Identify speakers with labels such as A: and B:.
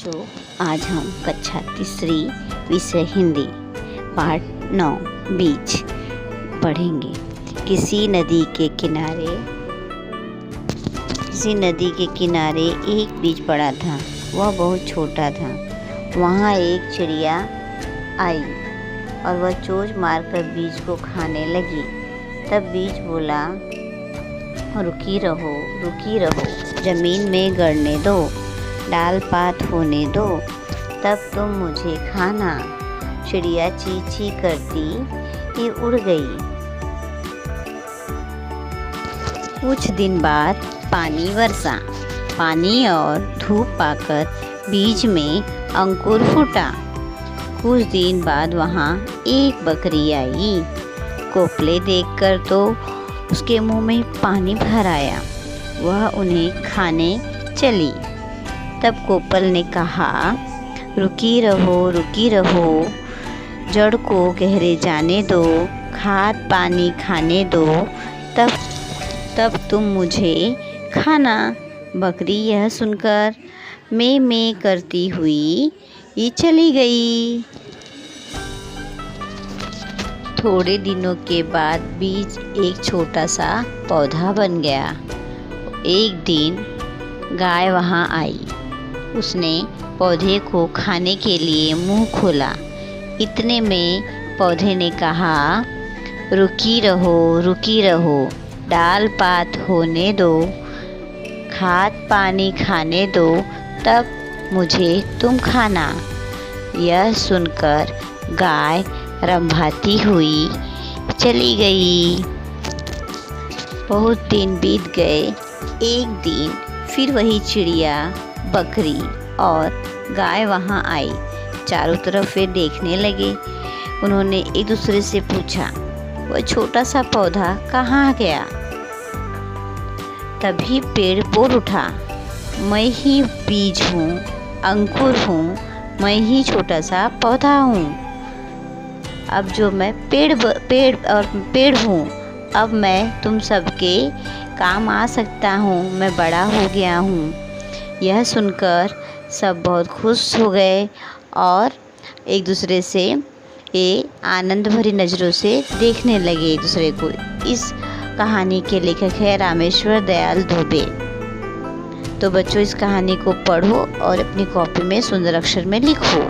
A: बच्चों, आज हम कक्षा तीसरी विषय हिंदी पाठ 9 बीच पढ़ेंगे। किसी नदी के किनारे एक बीज पड़ा था। वह बहुत छोटा था। वहाँ एक चिड़िया आई और वह चोंच मारकर बीज को खाने लगी। तब बीज बोला, रुकी रहो, ज़मीन में गड़ने दो, डाल पात होने दो, तब तुम मुझे खाना। चिड़िया ची ची करती ही उड़ गई। कुछ दिन बाद पानी बरसा। पानी और धूप पाकर बीज में अंकुर फूटा। कुछ दिन बाद वहाँ एक बकरी आई। कोपले देखकर तो उसके मुंह में पानी भर आया। वह उन्हें खाने चली। तब कोपल ने कहा, रुकी रहो, जड़ को गहरे जाने दो, खाद पानी खाने दो, तब तुम मुझे खाना। बकरी यह सुनकर में करती हुई ही चली गई। थोड़े दिनों के बाद बीज एक छोटा सा पौधा बन गया। एक दिन गाय वहाँ आई। उसने पौधे को खाने के लिए मुंह खोला। इतने में पौधे ने कहा, रुकी रहो, डाल पात होने दो, खाद पानी खाने दो, तब मुझे तुम खाना। यह सुनकर गाय रंभाती हुई चली गई। बहुत दिन बीत गए। एक दिन फिर वही चिड़िया, बकरी और गाय वहाँ आई। चारों तरफ वे देखने लगे। उन्होंने एक दूसरे से पूछा, वह छोटा सा पौधा कहाँ गया? तभी पेड़ बोल उठा, मैं ही बीज हूँ, अंकुर हूँ, मैं ही छोटा सा पौधा हूँ। अब जो मैं पेड़ हूँ, अब मैं तुम सबके काम आ सकता हूँ, मैं बड़ा हो गया हूँ। यह सुनकर सब बहुत खुश हो गए और एक दूसरे से आनंद भरी नज़रों से देखने लगे एक दूसरे को। इस कहानी के लेखक है रामेश्वर दयाल दुबे। तो बच्चों, इस कहानी को पढ़ो और अपनी कॉपी में सुंदर अक्षर में लिखो।